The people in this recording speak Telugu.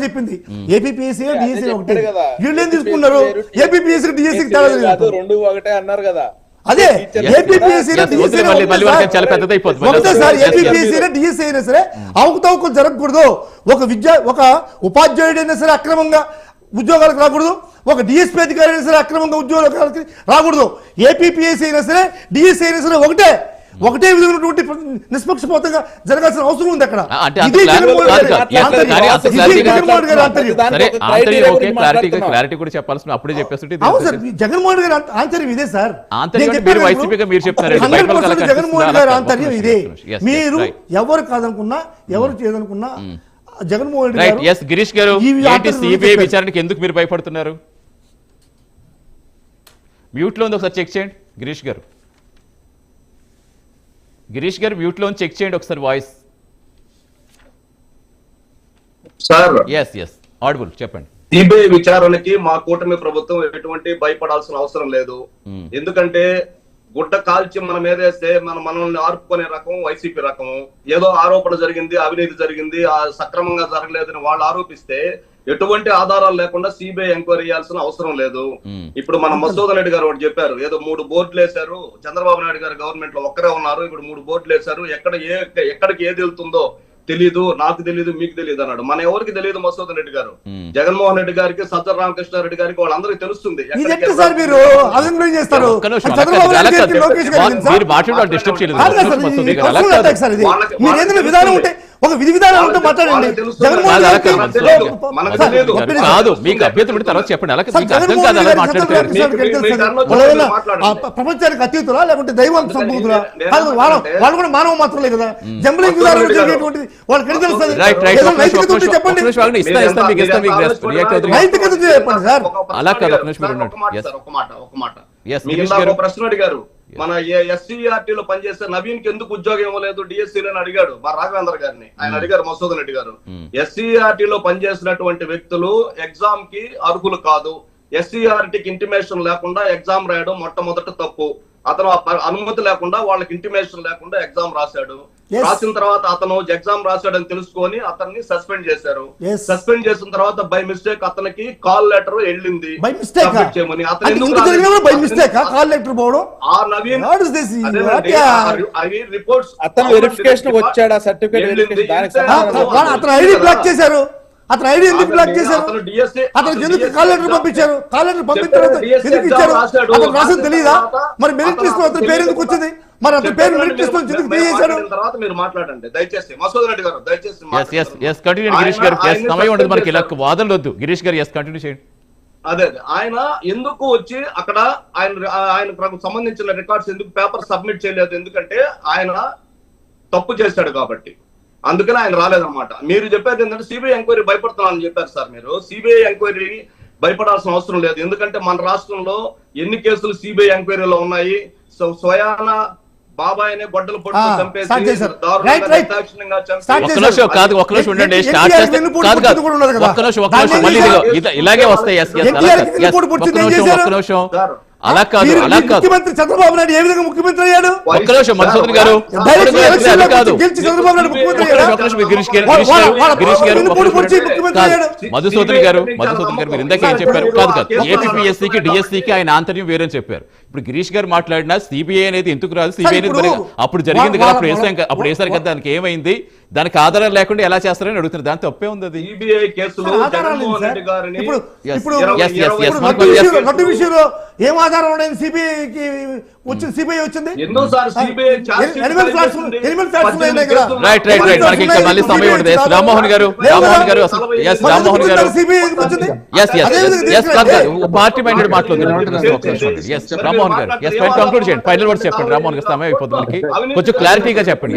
చెప్పింది. ఏపీపీఎస్సీ డిఎస్సీ ఒకటే, వీళ్ళు ఏం తీసుకున్నారు? ఏపీపీఎస్సీ డిఎస్సీ రెండు ఒకటే అన్నారు కదా. అదే ఏపీపీఎస్సీ డిఎస్సీ అయినా సరే అవకతవకలు జరగకూడదు. ఒక ఉపాధ్యాయుడైనా సరే అక్రమంగా ఉద్యోగాలకు రాకూడదు, ఒక డిఎస్పీ అధికారి అయినా సరే అక్రమంగా ఉద్యోగాలకు రాకూడదు. ఏపీపీఎస్సీ అయినా సరే డిఎస్సీ అయినా సరే ఒకటే విధమైనటువంటి నిష్పక్షపాతంగా జరగాల్సిన అవసరం ఉంది అక్కడ. క్లారిటీ కూడా చెప్పాల్సిన అప్పుడే చెప్పేస్తుంటే జగన్మోహన్ గారి ఆంతర్యం ఇదే సార్. జగన్మోహన్ గారి ఆంతర్యం ఇదే. మీరు ఎవరు కాదనుకున్నా ఎవరు చేయదనుకున్నా జగన్మోహన్ రెడ్డి గారు. గిరీష్ గారు, సిబిఐ విచారణకి ఎందుకు మీరు భయపడుతున్నారు? మ్యూట్ లో ఉంది, ఒకసారి చెక్ చేయండి. గిరీష్ గారు మ్యూట్ లో చెక్ చేయండి ఒకసారి వాయిస్. సార్ ఆడిబుల్, చెప్పండి. సిబిఐ విచారణకి మా కూటమి ప్రభుత్వం ఎటువంటి భయపడాల్సిన అవసరం లేదు. ఎందుకంటే గుడ్డ కాల్చి మన మీద వేస్తే మనల్ని ఆర్పుకునే రకం వైసీపీ రకం. ఏదో ఆరోపణ జరిగింది, అవినీతి జరిగింది, సక్రమంగా జరగలేదని వాళ్ళు ఆరోపిస్తే ఎటువంటి ఆధారాలు లేకుండా సిబిఐ ఎంక్వైరీ చేయాల్సిన అవసరం లేదు. ఇప్పుడు మన మసూదన్ రెడ్డి గారు ఒకటి చెప్పారు, ఏదో 3 బోర్డులు వేశారు, చంద్రబాబు నాయుడు గారు గవర్నమెంట్ లో ఒక్కరే ఉన్నారు, ఇప్పుడు 3 బోర్డులు వేశారు, ఎక్కడికి ఏది వెళ్తుందో తెలీదు, నాకు తెలీదు, మీకు తెలియదు అన్నాడు. మన ఎవరికి తెలియదు మసూదన్ రెడ్డి గారు. జగన్మోహన్ రెడ్డి గారికి, సజ్జల రామకృష్ణారెడ్డి గారికి వాళ్ళందరికీ తెలుస్తుంది. ఒక విధి విధానం ఉంటే మాట్లాడండి. కాదు, మీకు అభ్యర్థి పెడితే తర్వాత చెప్పండి. ప్రపంచానికి అతీతులా లేకుంటే దైవం సంపూతులా? వాళ్ళు కూడా మానవ మాత్రమే కదా. జంబ్లింగ్ విధానం జరిగేటువంటిది వాళ్ళకి ఎక్కడ తెలుస్తుంది? చెప్పండి, నైతికత చెప్పండి సార్. అలా కాదు, ప్రశ్న అడిగారు, మన ఎస్సీఆర్టీలో పనిచేస్తే నవీన్ కి ఎందుకు ఉద్యోగం ఇవ్వలేదు డిఎస్సీలో అని అడిగాడు మా రాఘవేంద్ర గారిని. ఆయన అడిగారు మసూదన్ రెడ్డి గారు. ఎస్సీఆర్టీలో పనిచేసినటువంటి వ్యక్తులు ఎగ్జామ్ కి అర్హులు కాదు. ఎస్సీఆర్టీకి ఇంటిమేషన్ లేకుండా ఎగ్జామ్ రాయడం మొట్టమొదట తప్పు. అతను అనుమతి లేకుండా, వాళ్ళకి ఇంటిమేషన్ లేకుండా ఎగ్జామ్ రాశాడు. రాసిన తర్వాత అతను ఎగ్జామ్ రాశాడని తెలుసుకొని అతన్ని సస్పెండ్ చేశారు. సస్పెండ్ చేసిన తర్వాత బై మిస్టేక్ అతనికి కాల్ లెటర్ వెళ్ళింది. రిపోర్ట్స్ అతను వెరిఫికేషన్ వచ్చాడా సర్టిఫికేట్ చేశారు. అతను ఐడి ఎందుకు బ్లాక్ చేశారు? అతనికి ఎందుకు కాల్ లెటర్ పంపించారు? కాల్ లెటర్ పంపిన తర్వాత ఎందుకు ఇచ్చారు? అతను రాసింది తెలియదా? మరి మెరిట్ లిస్ట్ లో అతని పేరు ఎందుకు వచ్చింది? మరి అతని పేరు మెరిట్ లిస్ట్ లో ఎందుకు తీసేశారు? తర్వాత మీరు మాట్లాడండి దయచేసి. మసూదన్ రెడ్డి గారు దయచేసి సమయం ఉండదు మనకి, ఇలా వాదనలు వద్దు. గిరీష్ గారు కంటిన్యూ చేయండి. అదే ఆయన ఎందుకు వచ్చి అక్కడ ఆయన సంబంధించిన రికార్డ్స్ ఎందుకు పేపర్ సబ్మిట్ చేయలేదు? ఎందుకంటే ఆయన తప్పు చేశాడు కాబట్టి, అందుకని ఆయన రాలేదన్నమాట. మీరు చెప్పేది ఏంటంటే సిబిఐ ఎంక్వైరీ భయపడుతున్నానని చెప్పారు సార్. మీరు సిబిఐ ఎంక్వైరీ భయపడాల్సిన అవసరం లేదు. ఎందుకంటే మన రాష్ట్రంలో ఎన్ని కేసులు సిబిఐ ఎంక్వైరీలో ఉన్నాయి. స్వయాన బాబాయినే గొడ్డలు పట్టుకు చంపేసి ఇలాగే వస్తాయి. అలా కాదు, ముఖ్యమంత్రి చంద్రబాబు నాయుడు ఏ విధంగా ముఖ్యమంత్రి అయ్యాడు? ఒక్క నిమిషం మధుసూదన్ గారు, మధుసూదన్ గారు మీరు ఇందాక ఏం చెప్పారు? కాదు, ఏపీఎస్సీకి డిఎస్సీకి ఆయన ఆంతర్యం వేరని చెప్పారు. ఇప్పుడు గిరీష్ గారు మాట్లాడినా సిబిఐ అనేది ఎందుకు రాదు? సిబిఐ అనేది అప్పుడు జరిగింది కదా, అప్పుడు వేసారు కదా, దానికి ఏమైంది? దానికి ఆధారం లేకుండా ఎలా చేస్తారని అడుగుతున్నారు. దాని తప్పే ఉంది. అది ఏం ఆధారం ఉండేది? సిబిఐకి వచ్చింది, సిబిఐ వచ్చింది. మళ్ళీ సమయం ఉండదు. రామ్మోహన్ గారు పార్టీ మైండెడ్ మాట్లాడుతున్నారు. రామ్మోహన్ గారు కంక్లూడ్ చేయండి. ఫైనల్ వర్డ్స్ చెప్పండి. రామ్మోహన్ గారు సమయం అయిపోతుంది మనకి, కొంచెం క్లారిటీగా చెప్పండి.